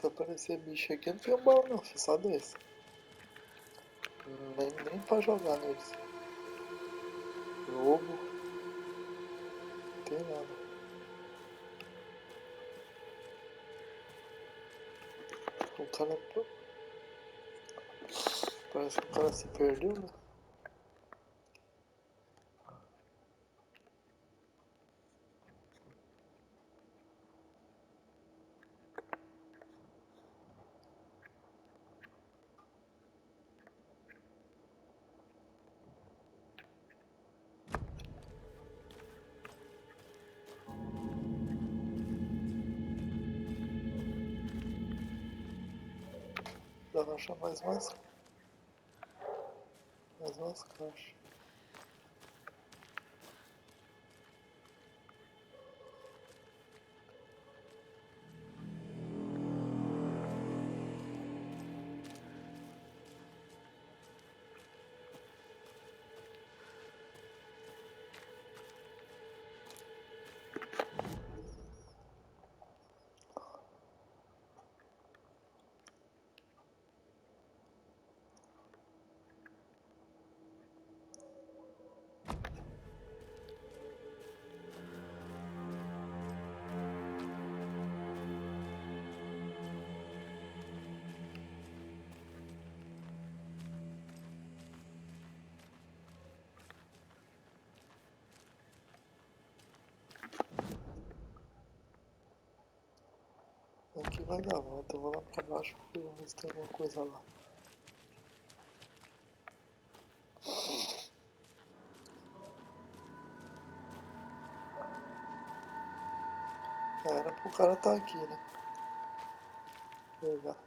Se aparecer bicho aqui, não tem bom não, filho, só desse. Nem pra jogar neles. Lobo, não tem nada. O cara. Parece que o cara se perdeu, né? Dá pra achar mais umas caixas. Aqui vai dar volta, eu vou lá pra baixo porque eu vou ver se tem alguma coisa lá. Era pro cara tá aqui, né? Pegar.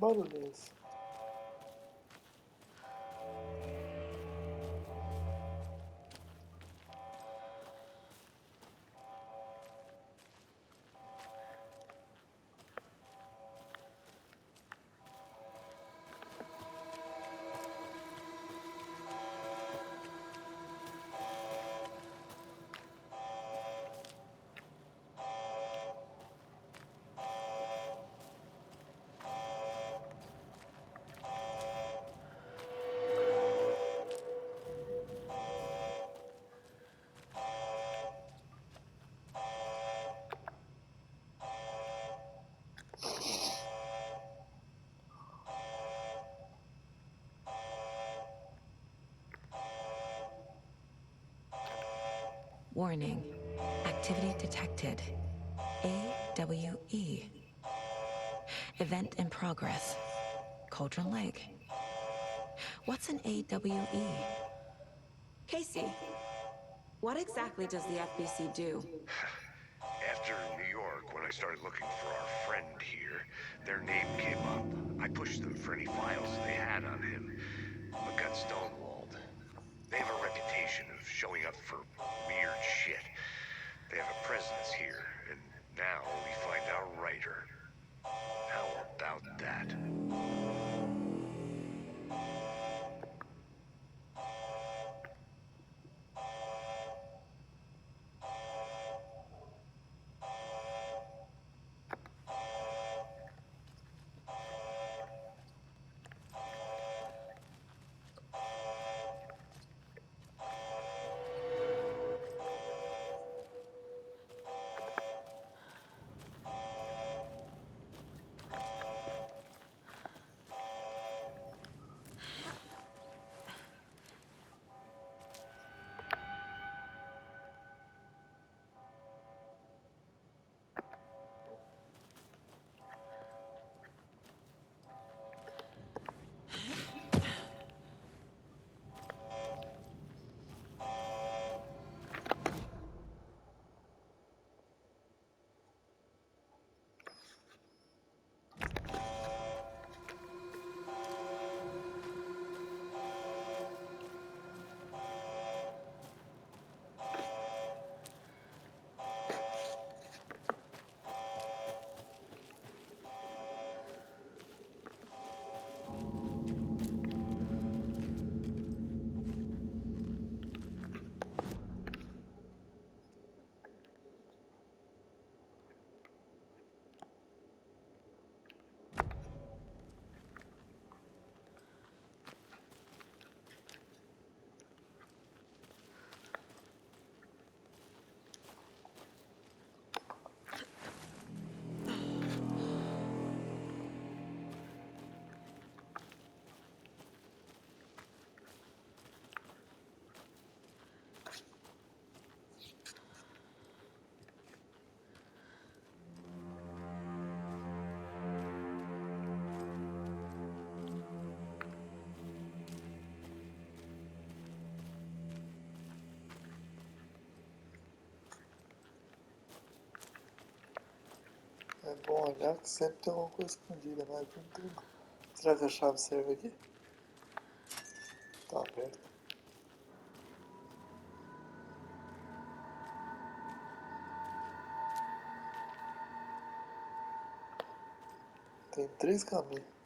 Barulho é esse? Warning. Activity detected. AWE. Event in progress. Cauldron Lake. What's an AWE? Casey, what exactly does the FBC do? After New York, when I started looking for our friend here, their name came up. I pushed them for any files they had on him, but got stonewalled. They have a reputation of showing up for weird shit. They have a presence here, and now we find our writer. How about that? É bom olhar que sempre tem alguma coisa escondida, mas não tem não. Será que a chave serve aqui? Tá aberto. Tem 3 caminhos.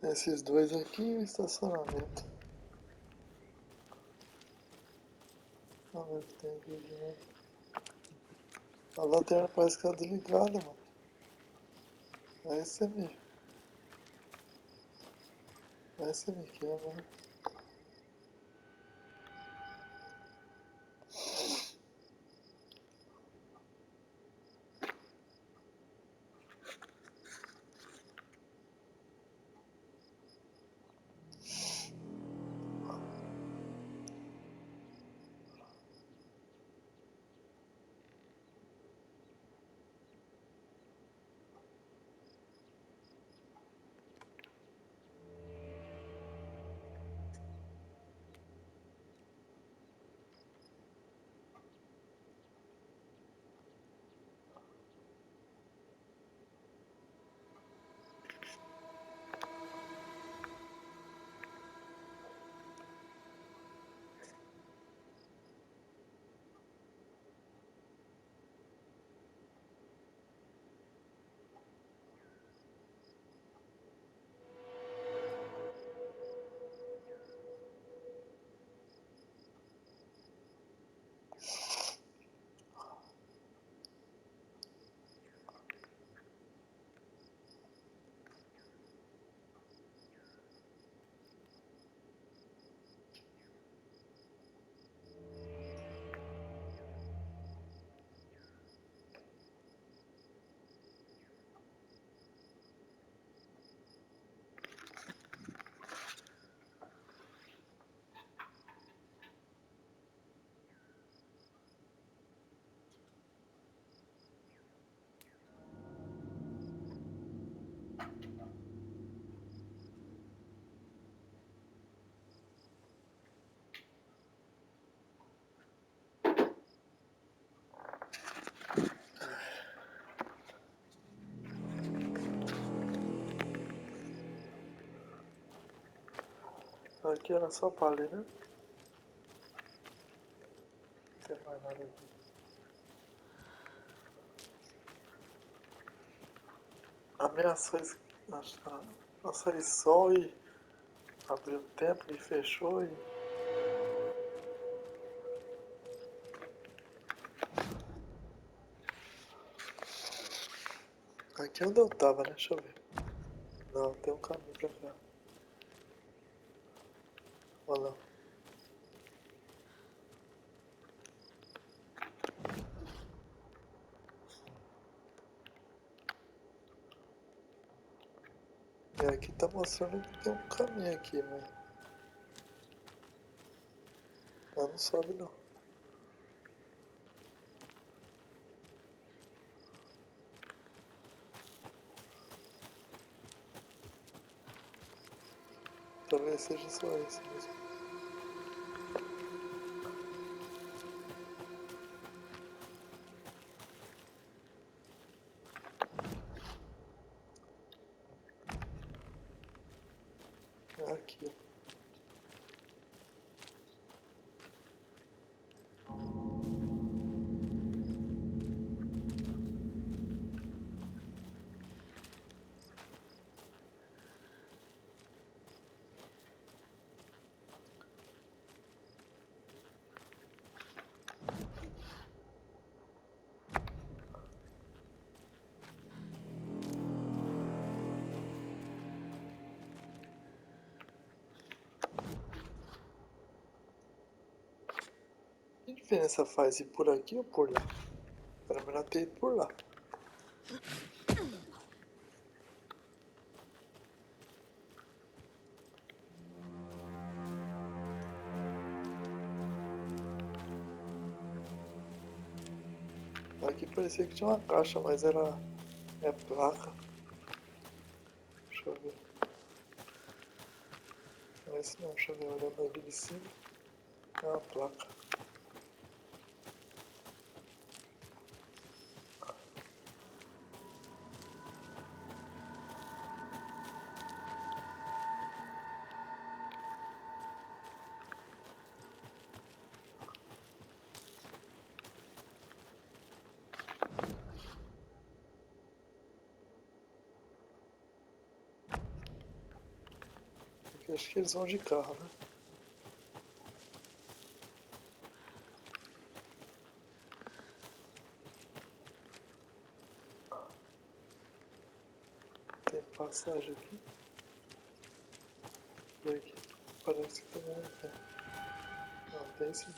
Esses dois aqui e o estacionamento. Vamos ver o que tem aqui de novo. A lanterna parece que tá desligada, mano. Aí você me quebra, né? Aqui era só pra ler, né? Não tem mais nada aqui. Ameaçou sair sol e abriu o tempo e fechou e. Aqui é onde eu tava, né? Deixa eu ver. Não, tem um caminho pra cá. Olha lá. E aqui tá mostrando que tem um caminho aqui, mas não sobe não. Talvez seja só esse mesmo. É aqui, ó. Que diferença faz ir por aqui ou por lá? Era melhor ter ido por lá. Aqui parecia que tinha uma caixa, mas era. É placa. Deixa eu ver. não é isso não. Deixa eu ver, olhando aqui de cima. É uma placa. Aqui acho que eles vão de carro, né? Tem passagem aqui. E aqui parece que também não tem. Não, tem sim.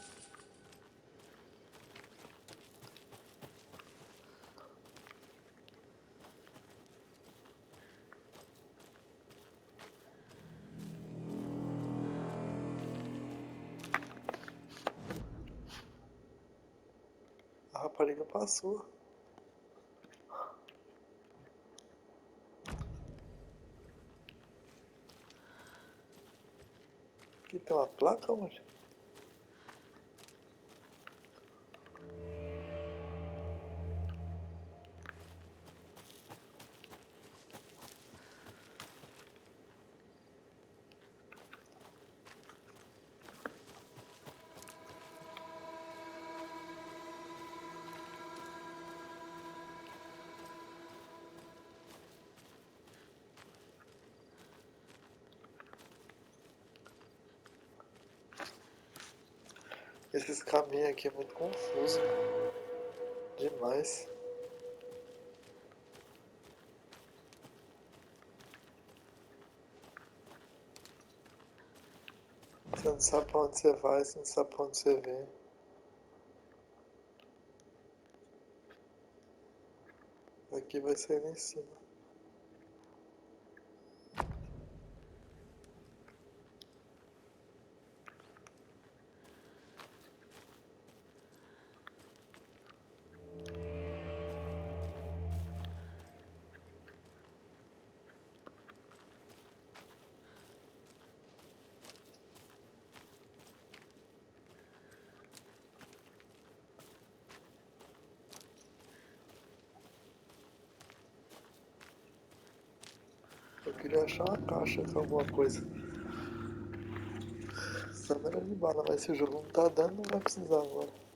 A rapariga passou. Aqui tem uma placa onde? Esses caminhos aqui é muito confuso. Demais. Você não sabe pra onde você vai, você não sabe pra onde você vem. Aqui vai sair lá em cima. Eu queria achar uma caixa com alguma coisa. Essa era de bala, mas se o jogo não tá dando, não vai precisar agora.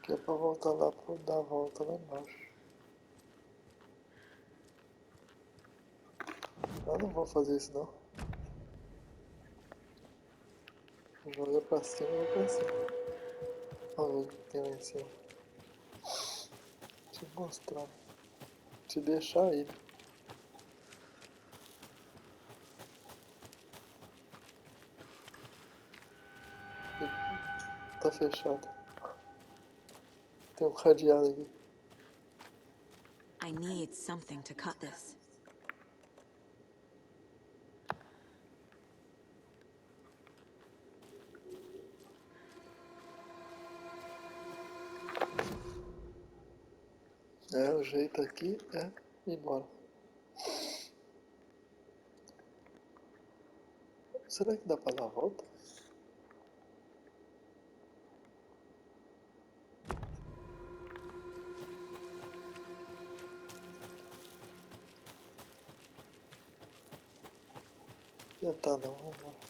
Que é pra voltar lá pra dar a volta lá embaixo. Eu não vou fazer isso não. Joga pra cima, eu vou pra cima. Vamos ver o que tem lá em cima. Deixa eu mostrar. Se deixar ele. Tá fechado. Tem um cadeado aqui. I need something to cut this. É, o jeito aqui é ir embora. Será que dá pra dar a volta? Já tá não, vamos embora.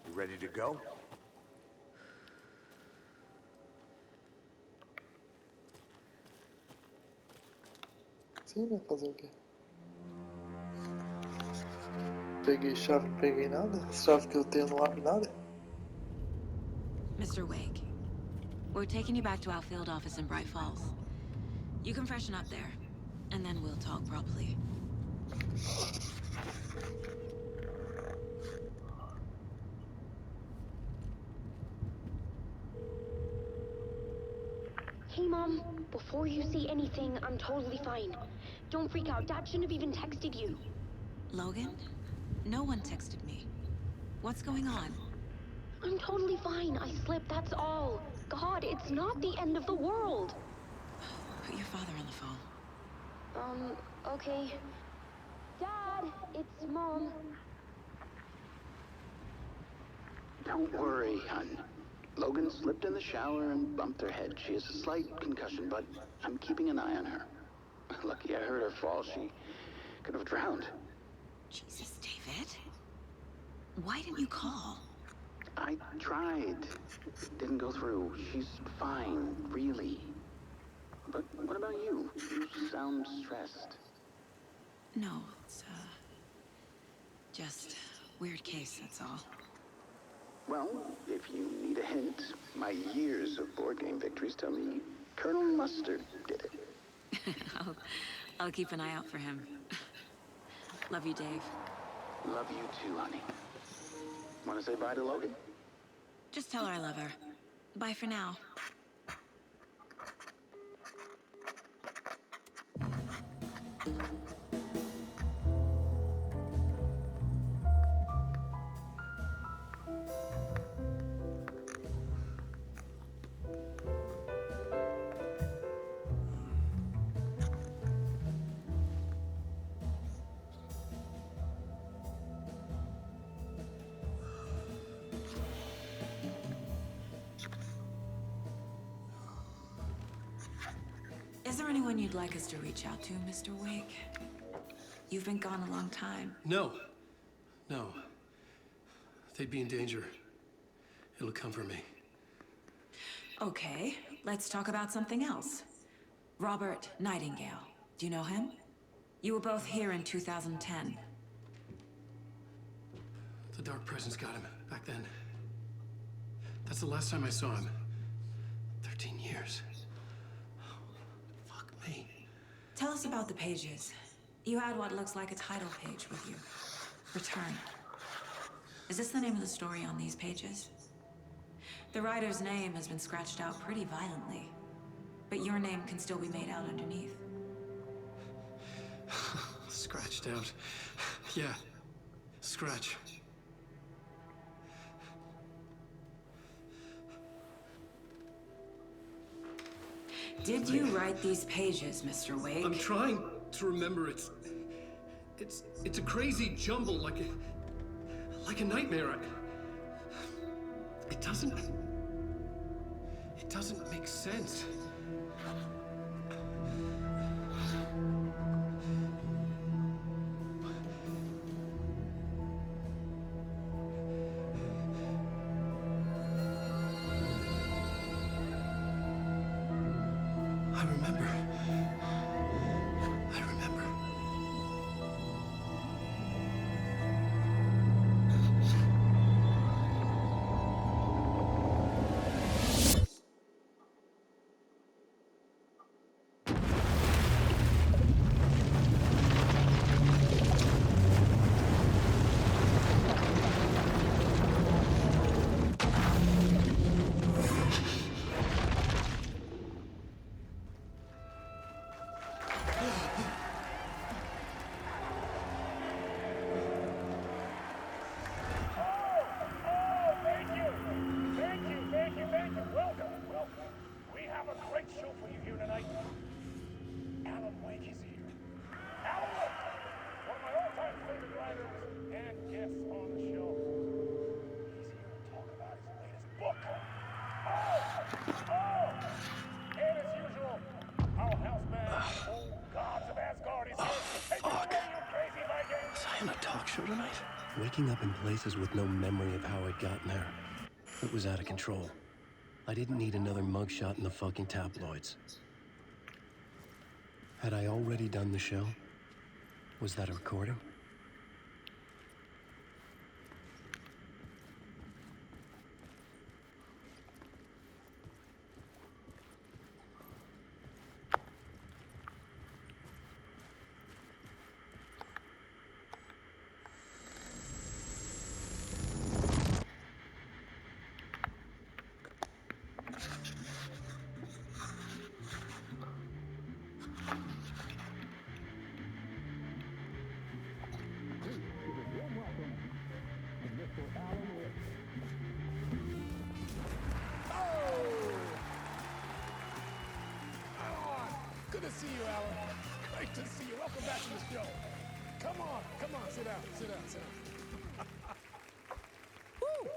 You ready to go? Sim, né? Fazer o quê? Peguei chave, não peguei nada. As chaves que eu tenho não abre nada. Mr. Wake, we're taking you back to our field office in Bright Falls. You can freshen up there, and then we'll talk properly. Hey, Mom. Before you say anything, I'm totally fine. Don't freak out. Dad shouldn't have even texted you. Logan? No one texted me. What's going on? I'm totally fine. I slipped, that's all. God, it's not the end of the world. Put your father on the phone. Okay. Dad, it's Mom. Don't worry, hon. Logan slipped in the shower and bumped her head. She has a slight concussion, but I'm keeping an eye on her. Lucky I heard her fall. She could have drowned. Jesus, David. Why didn't you call? I tried. Didn't go through. She's fine, really. But what about you? You sound stressed. No, it's, just weird case, that's all. Well, if you need a hint, my years of board game victories tell me Colonel Mustard did it. I'll keep an eye out for him. Love you, Dave. Love you too, honey. Want to say bye to Logan? Just tell her I love her. Bye for now. Is there anyone you'd like us to reach out to, Mr. Wake? You've been gone a long time. No. No. They'd be in danger. It'll come for me. Okay, let's talk about something else. Robert Nightingale. Do you know him? You were both here in 2010. The Dark Presence got him back then. That's the last time I saw him. 13 years. Fuck me. Tell us about the pages. You had what looks like a title page with you. Return. Is this the name of the story on these pages? The writer's name has been scratched out pretty violently, but your name can still be made out underneath. Scratched out. Yeah. Scratch. Did you write these pages, Mr. Wake? I'm trying to remember. It's a crazy jumble, like a nightmare. It doesn't make sense. I remember. Tonight. Waking up in places with no memory of how I'd gotten there. It was out of control. I didn't need another mugshot in the fucking tabloids. Had I already done the show? Was that a recording? Good to see you, Alan. Great to see you. Welcome back to the show. Come on, sit down, sit down, sit down. Woo!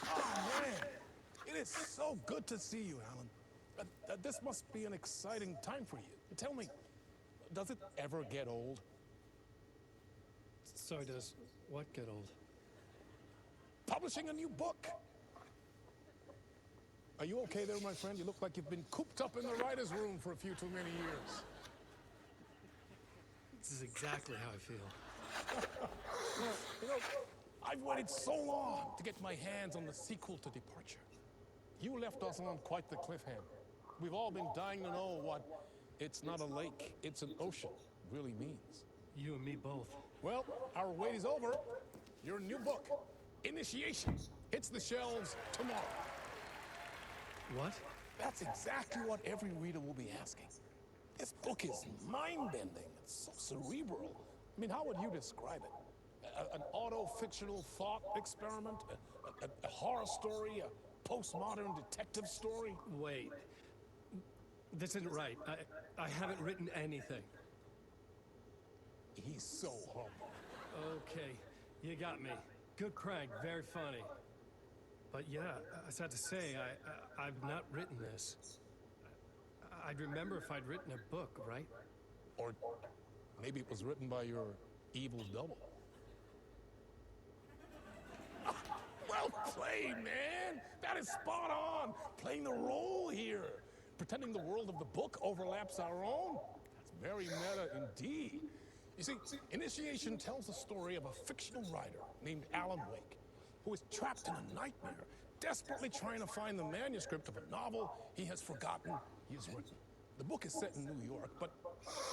Oh, man. It is so good to see you, Alan. This must be an exciting time for you. Tell me, does it ever get old? Sorry, does what get old? Publishing a new book. Are you okay there, my friend? You look like you've been cooped up in the writer's room for a few too many years. This is exactly how I feel. You know, I've waited so long to get my hands on the sequel to Departure. You left us on quite the cliffhanger. We've all been dying to know what "it's not a lake, it's an ocean" really means. You and me both. Well, our wait is over. Your new book, Initiation, hits the shelves tomorrow. What? That's exactly what every reader will be asking. This book is mind-bending. It's so cerebral. I mean, how would you describe it? An auto-fictional thought experiment? A horror story? A postmodern detective story? Wait. This isn't right. I haven't written anything. He's so humble. Okay, you got me. Good prank, very funny. But yeah, I had to say, I've not written this. I'd remember if I'd written a book, right? Or maybe it was written by your evil double. Well played, man! That is spot on! Playing the role here. Pretending the world of the book overlaps our own. That's very meta indeed. You see, Initiation tells the story of a fictional writer named Alan Wake, who is trapped in a nightmare, desperately trying to find the manuscript of a novel he has forgotten he has written. The book is set in New York, but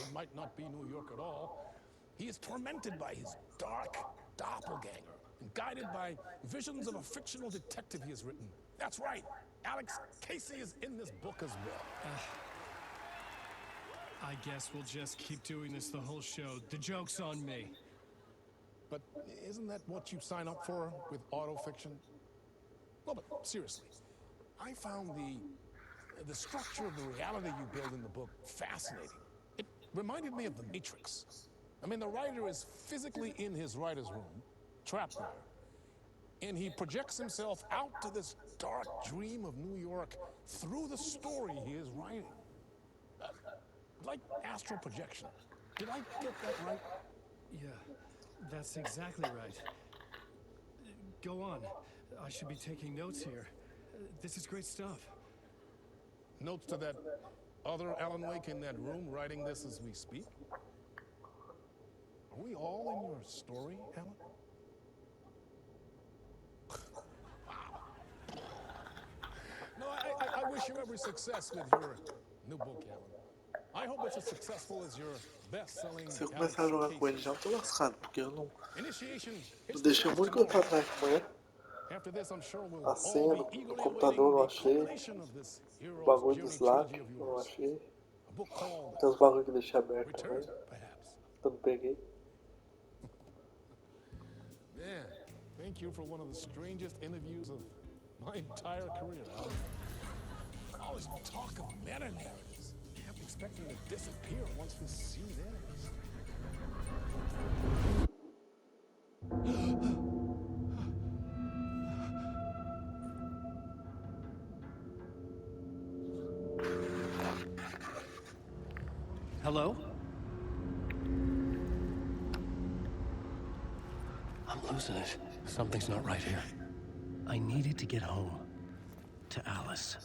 it might not be New York at all. He is tormented by his dark doppelganger and guided by visions of a fictional detective he has written. That's right, Alex Casey is in this book as well. I guess we'll just keep doing this the whole show. The joke's on me. But isn't that what you sign up for with autofiction? No, but seriously, I found the structure of the reality you build in the book fascinating. It reminded me of The Matrix. I mean, the writer is physically in his writer's room, trapped there, and he projects himself out to this dark dream of New York through the story he is writing. Like astral projection. Did I get that right? Yeah, that's exactly right. Go on. I should be taking notes here. This is great stuff. Notes to that other Alan Wake in that room writing this as we speak? Are we all in your story, Alan? Wow. No, I wish you every success with your new book, Alan. I hope it's as successful as your best-selling Se eu começar a jogar com ele já eu tô lascado, porque eu não Initiation hits the deixei shelves muito coisa pra tomorrow. trás com ele. After this, I'm sure we'll A all senha be do eagerly computador eu awaiting the achei. culmination of this O hero's bagulho do journey Slack trilogy of eu não yours. achei. A book called Tem uns bagulho que eu deixei aberto Return, também. perhaps. Eu não peguei. Man, thank you for one of the strangest interviews of my entire career, Alan. All this talk of meta-narratives. Kept expecting to disappear once this scene ends. Hello? I'm losing it. Something's not right here. I needed to get home. To Alice.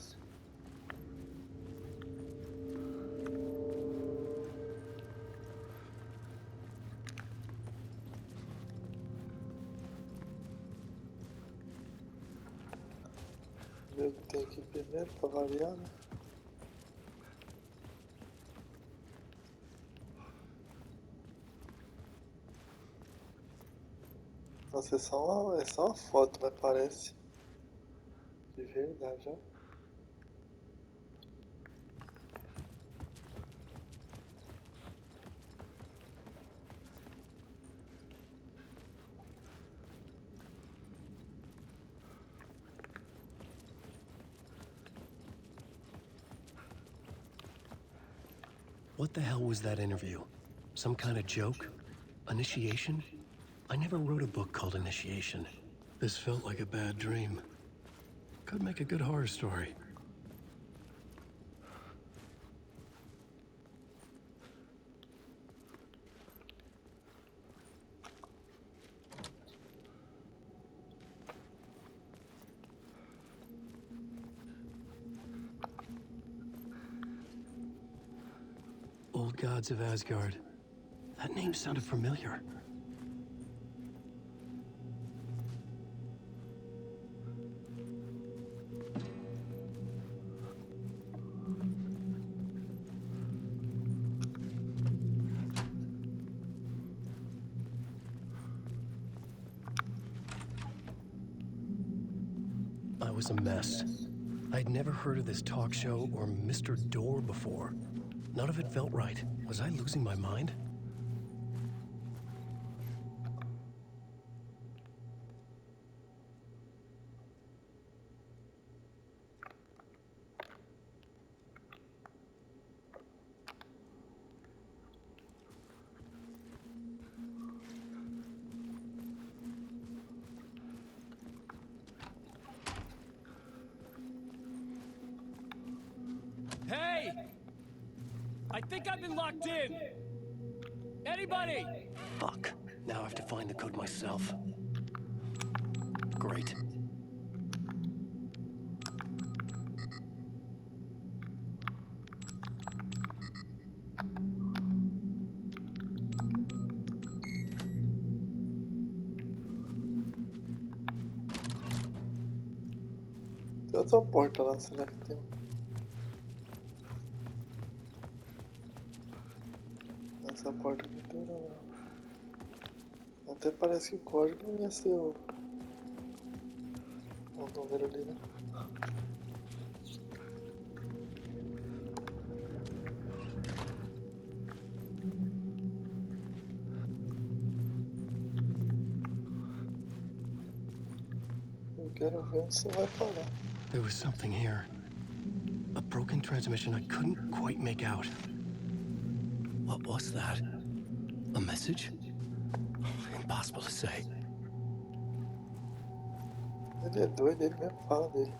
Ver o que tem aqui primeiro, pra variar, né? Nossa, é só uma foto, mas parece de verdade, ó. What the hell was that interview? Some kind of joke? Initiation? I never wrote a book called Initiation. This felt like a bad dream. Could make a good horror story. Old Gods of Asgard. That name sounded familiar. I was a mess. I'd never heard of this talk show or Mr. Door before. None of it felt right. Was I losing my mind? Hey! I think I've been locked in! Anybody? Fuck. Now I have to find the code myself. Great. Tem outra porta lá, será que tem? Essa porta aqui tem não. Até parece que o código ia ser o número ali, né? Eu quero ver onde você vai parar. There was something here. A broken transmission I couldn't quite make out. What was that? A message? Impossible to say. Ele é doido, ele mesmo fala dele.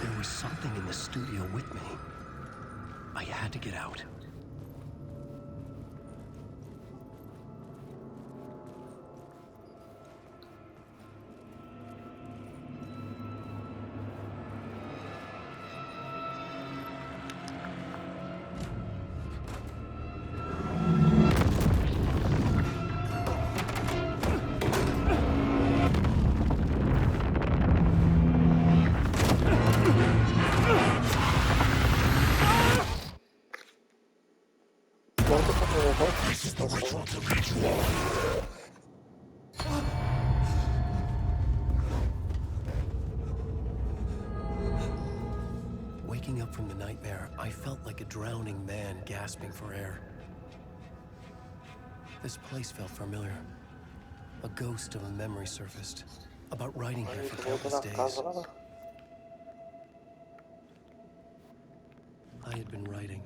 There was something in the studio with me. I had to get out. Waking up from the nightmare, I felt like a drowning man gasping for air. This place felt familiar. A ghost of a memory surfaced, about riding here for countless days. I had been writing.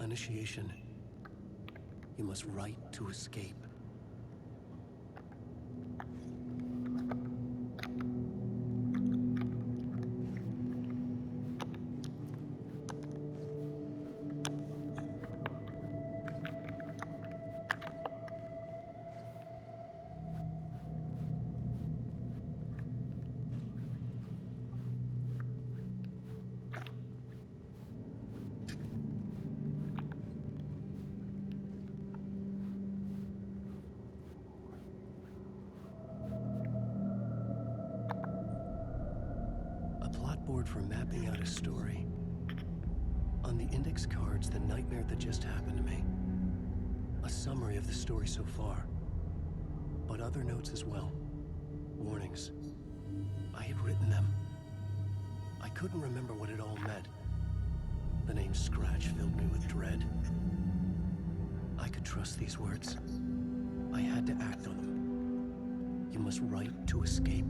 Initiation. You must write to escape. For mapping out a story. On the index cards, the nightmare that just happened to me. A summary of the story so far. But other notes as well. Warnings. I had written them. I couldn't remember what it all meant. The name Scratch filled me with dread. I could trust these words. I had to act on them. You must write to escape.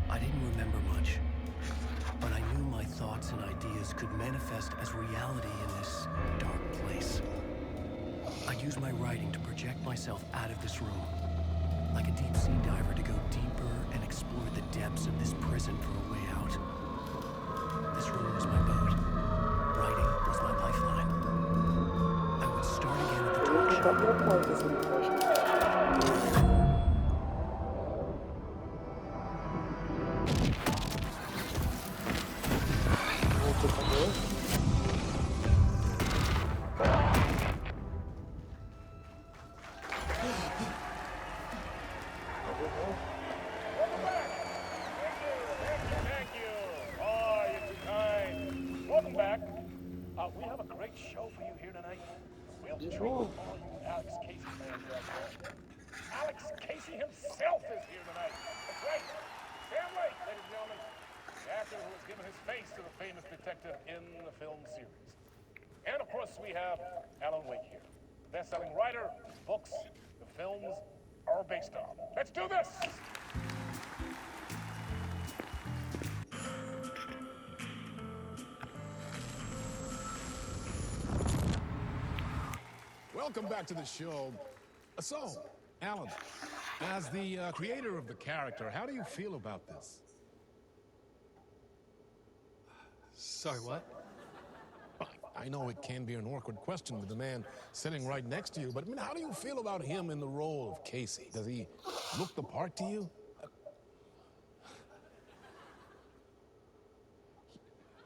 I didn't remember much, but I knew my thoughts and ideas could manifest as reality in this dark place. I'd use my writing to project myself out of this room, like a deep sea diver to go deeper and explore the depths of this prison for a way out. This room was my boat. Writing was my lifeline. I would start again at the talk show. We have a great show for you here tonight. We'll treat all you Alex Casey fans out there. Alex Casey himself is here tonight. That's right. Sam Lake, ladies and gentlemen. The actor who has given his face to the famous detective in the film series. And of course we have Alan Wake here. Best-selling writer, whose books, the films are based on. Let's do this! Welcome back to the show. So, Alan, as the creator of the character, how do you feel about this? Sorry, what? I know it can be an awkward question with the man sitting right next to you, but I mean, how do you feel about him in the role of Casey? Does he look the part to you?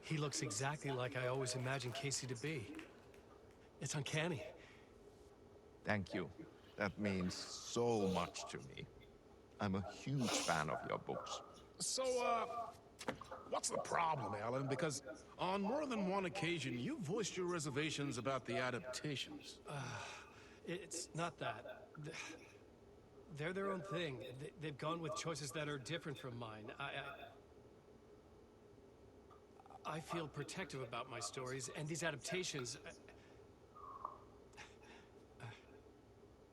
He looks exactly like I always imagined Casey to be. It's uncanny. Thank you. That means so much to me. I'm a huge fan of your books. So, what's the problem, Alan? Because on more than one occasion, you voiced your reservations about the adaptations. It's not that. They're their own thing. They've gone with choices that are different from mine. I feel protective about my stories, and these adaptations...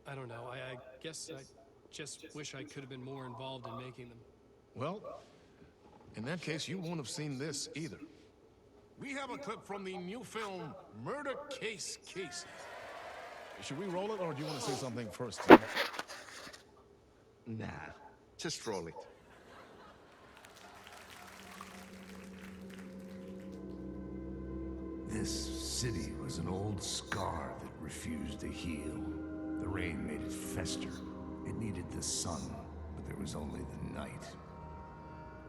I don't know. I guess I just wish I could have been more involved in making them. Well, in that case, you won't have seen this either. We have a clip from the new film, Murder Case Casey. Should we roll it, or do you want to say something first? Nah, just roll it. This city was an old scar that refused to heal. The rain made it fester. It needed the sun, but there was only the night.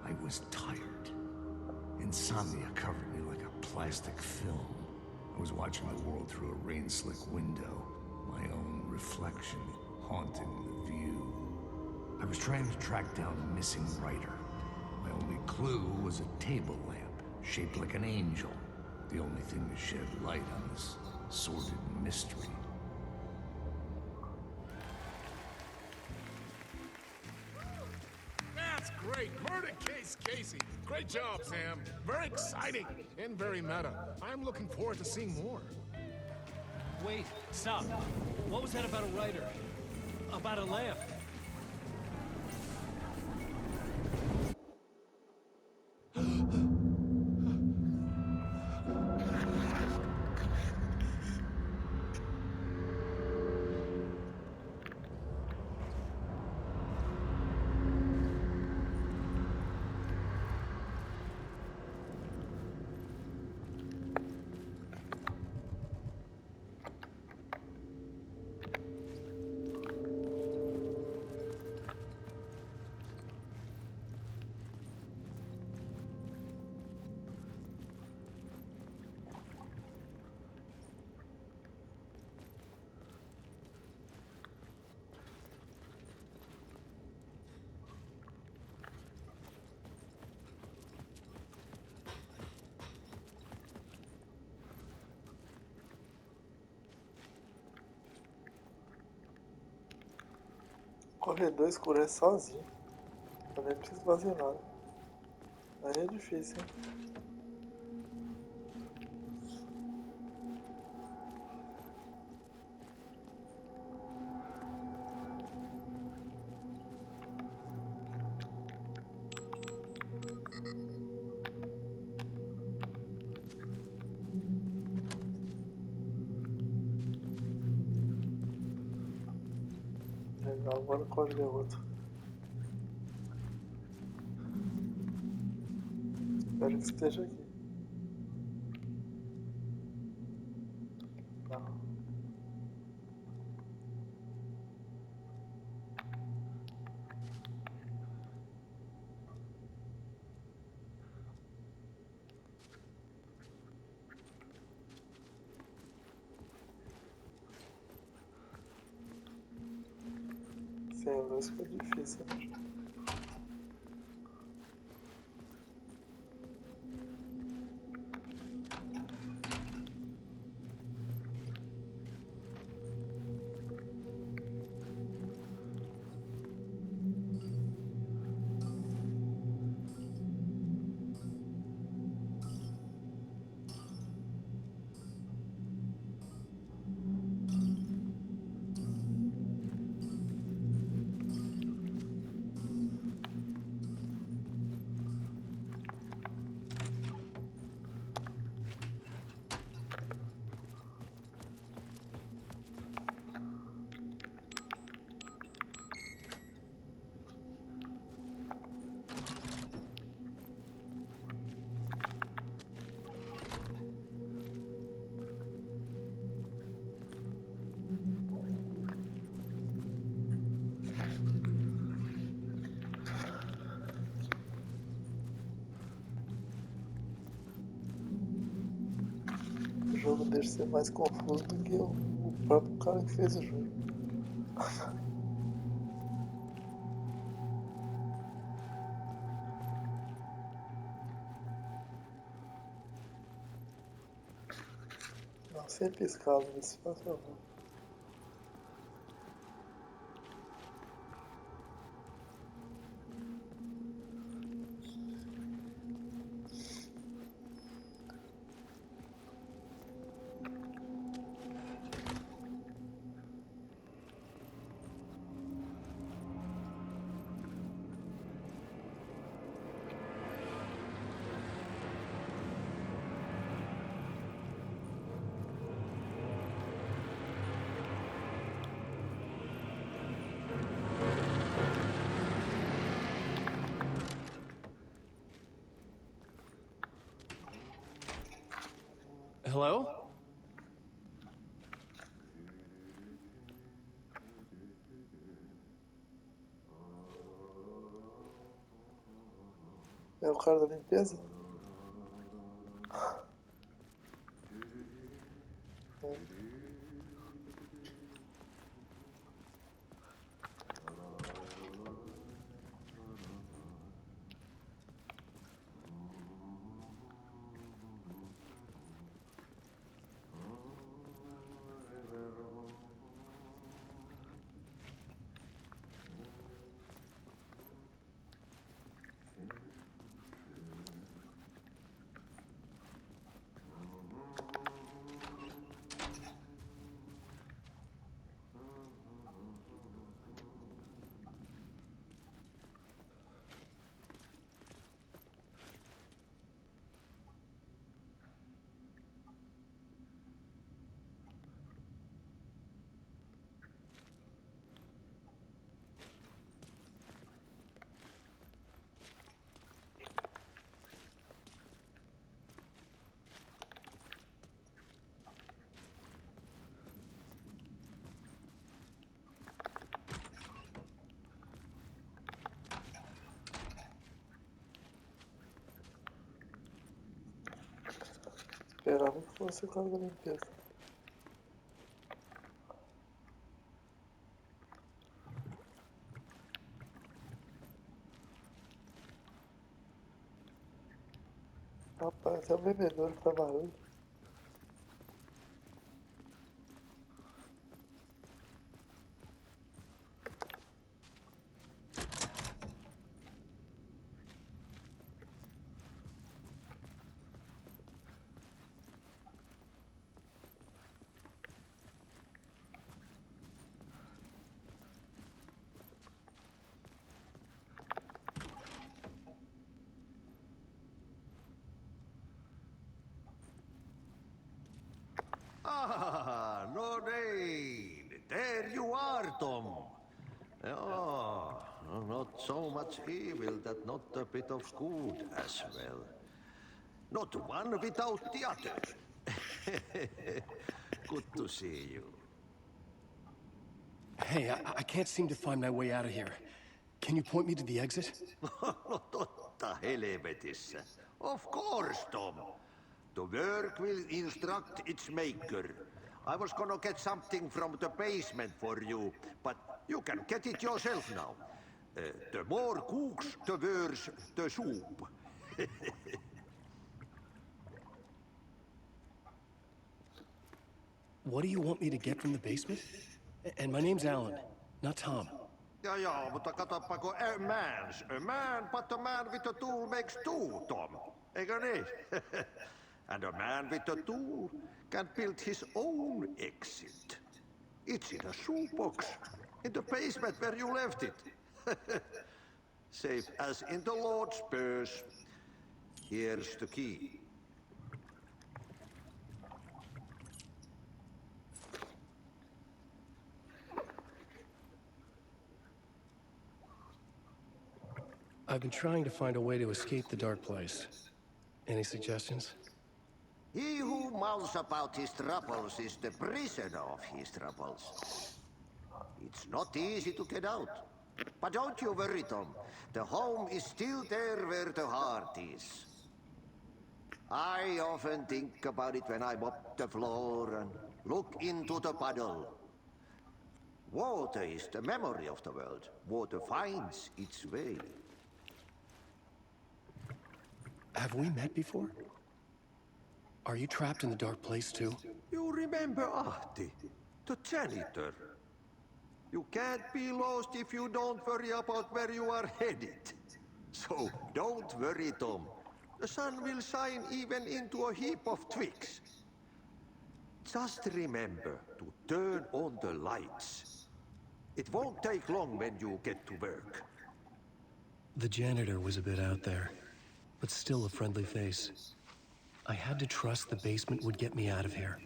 I was tired. Insomnia covered me like a plastic film. I was watching the world through a rain-slick window. My own reflection haunting the view. I was trying to track down a missing writer. My only clue was a table lamp, shaped like an angel. The only thing to shed light on this sordid mystery. That's great. Murder case, Casey. Great job, Sam. Very exciting and very meta. I'm looking forward to seeing more. Wait, stop. What was that about a writer? About a lamp? O corredor escurece sozinho. Eu nem preciso fazer nada. Aí é difícil, hein? Legal, agora o código é outro. Espero que esteja aqui. Não. Sem luz fica difícil, né? O jogo deixa ser mais confuso do que o próprio cara que fez o jogo. Não, sem piscar, Luiz, faz favor. Hello? É o cara da limpeza? É. esperava que fosse o cara da limpeza. Rapaz, até o bebedouro faz barulho. Ah, no niin. There you are, Tom. Oh, not so much evil that not a bit of good as well. Not one without the other. Good to see you. Hey, I can't seem to find my way out of here. Can you point me to the exit? No totta helvetissä. Of course, Tom. The work will instruct its maker. I was gonna get something from the basement for you, but you can get it yourself now. The more cooks, the worse the soup. What do you want me to get from the basement? And my name's Alan, not Tom. Ja, mutta katoppa kun a man, but a man with a tool makes two, Tom. Eikö niin? And a man with a tool can build his own exit. It's in a shoebox, in the basement where you left it. Safe as in the Lord's purse. Here's the key. I've been trying to find a way to escape the dark place. Any suggestions? He who mouths about his troubles is the prisoner of his troubles. It's not easy to get out. But don't you worry, Tom. The home is still there where the heart is. I often think about it when I mop the floor and look into the puddle. Water is the memory of the world. Water finds its way. Have we met before? Are you trapped in the dark place too? You remember Ahti, the janitor. You can't be lost if you don't worry about where you are headed. So don't worry, Tom. The sun will shine even into a heap of twigs. Just remember to turn on the lights. It won't take long when you get to work. The janitor was a bit out there, but still a friendly face. I had to trust the basement would get me out of here.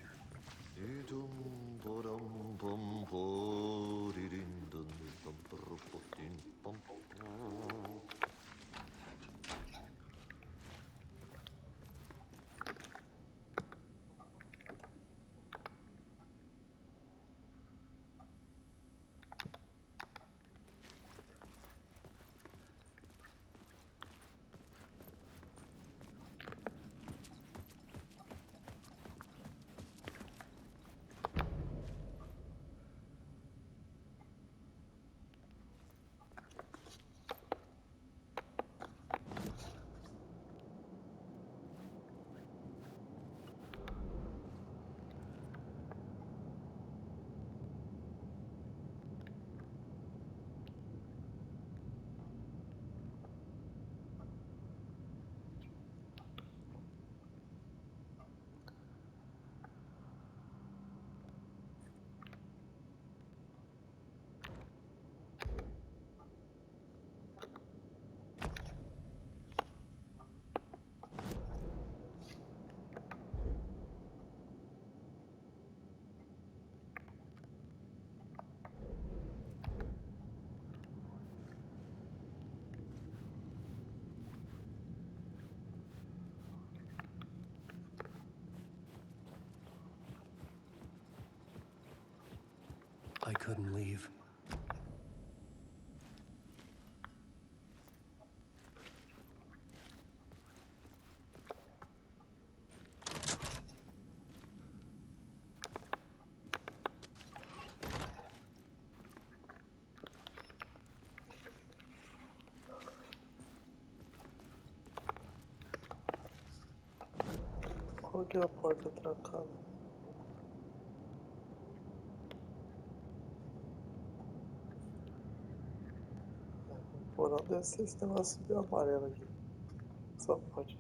I couldn't leave. Por que a porta é trancada? O porão deve ser esse negócio de amarelo aqui. Só pode.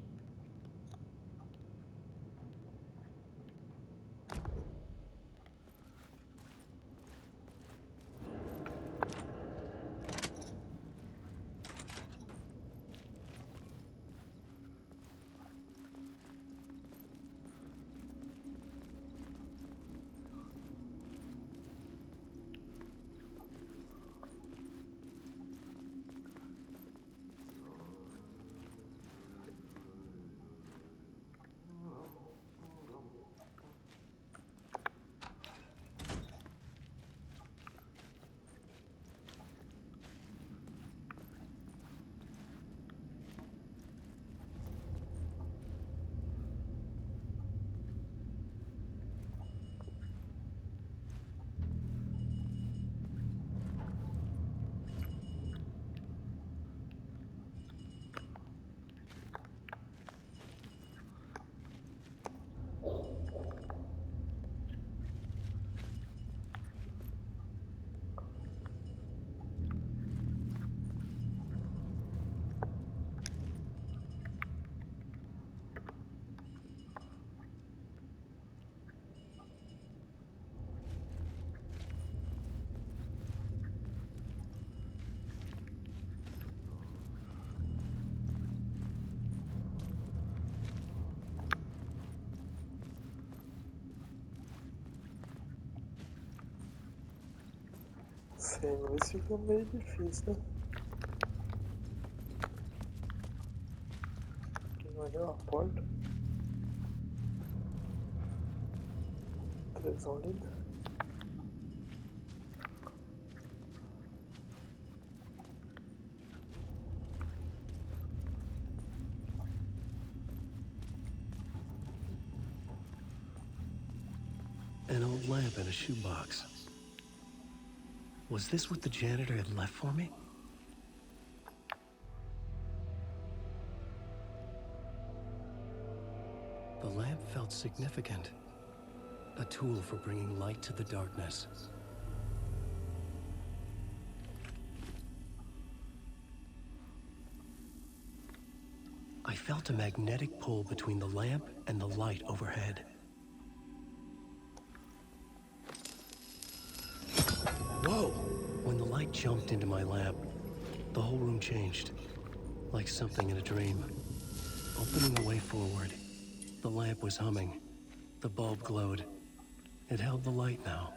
Sem luz fica meio difícil, né? Aqui não é nem uma porta. Televisão linda. An old lamp in a shoebox. Was this what the janitor had left for me? The lamp felt significant. A tool for bringing light to the darkness. I felt a magnetic pull between the lamp and the light overhead. Whoa! When the light jumped into my lamp, the whole room changed, like something in a dream. Opening a way forward, the lamp was humming. The bulb glowed. It held the light now.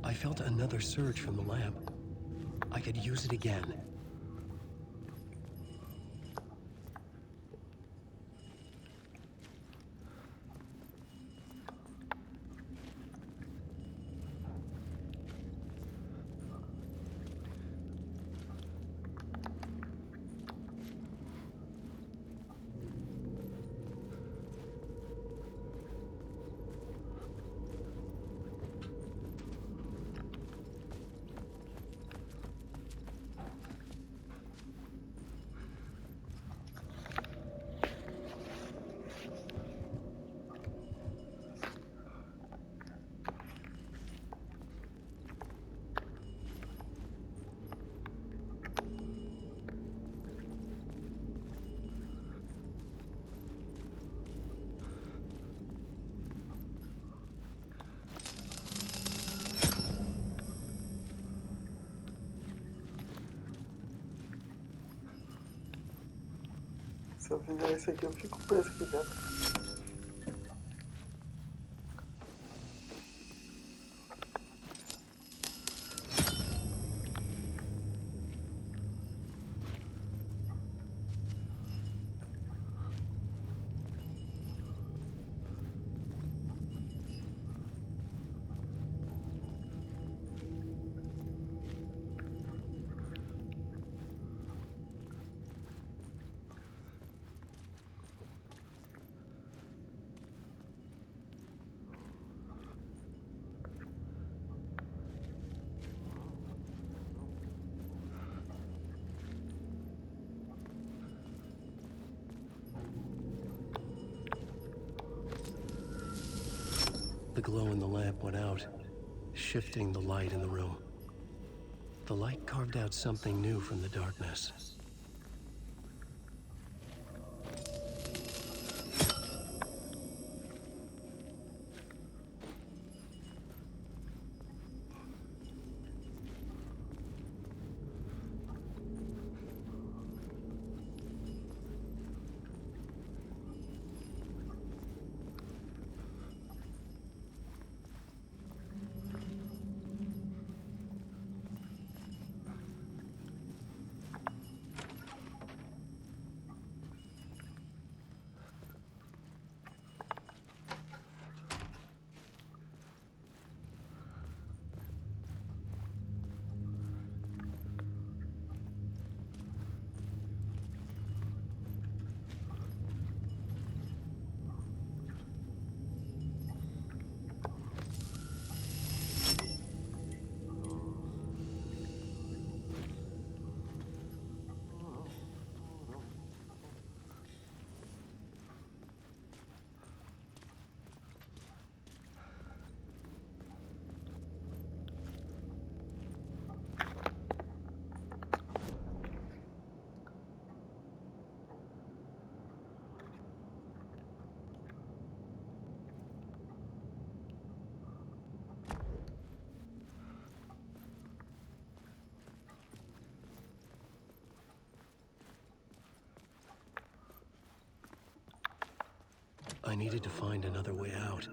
I felt another surge from the lamp. I could use it again. Se eu fizer isso aqui, eu fico preso aqui dentro. The glow in the lamp went out, shifting the light in the room. The light carved out something new from the darkness. I needed to find another way out.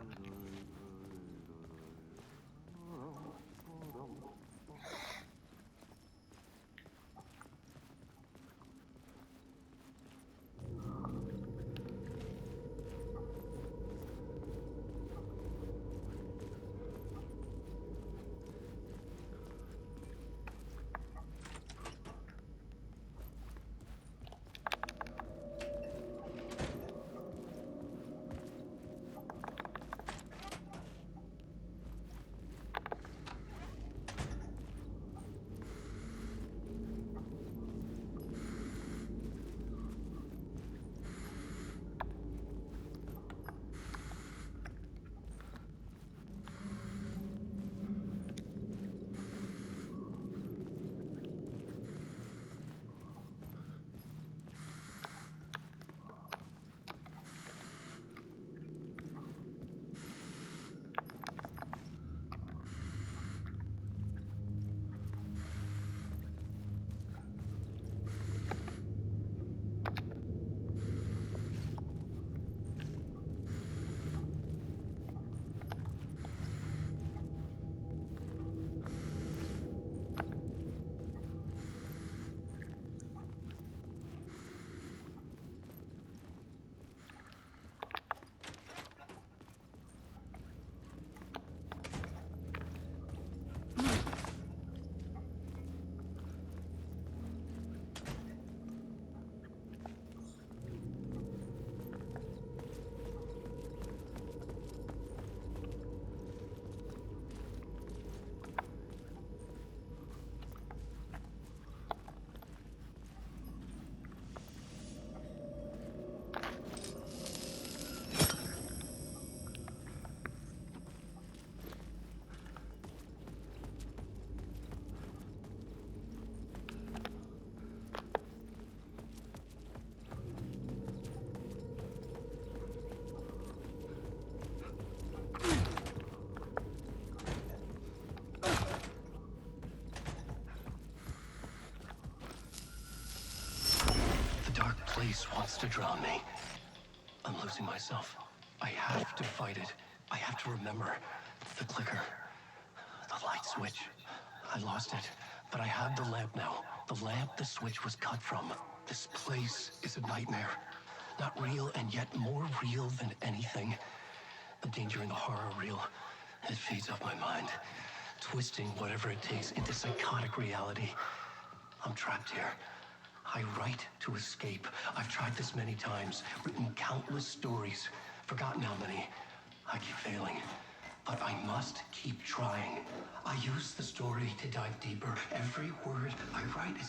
place wants to drown me. I'm losing myself. I have to fight it. I have to remember. The clicker. The light switch. I lost it. But I have the lamp now. The lamp the switch was cut from. This place is a nightmare. Not real, and yet more real than anything. The danger in the horror reel. It feeds off my mind. Twisting whatever it takes into psychotic reality. I'm trapped here. I write to escape. I've tried this many times, written countless stories, forgotten how many. I keep failing, but I must keep trying. I use the story to dive deeper. Every word I write is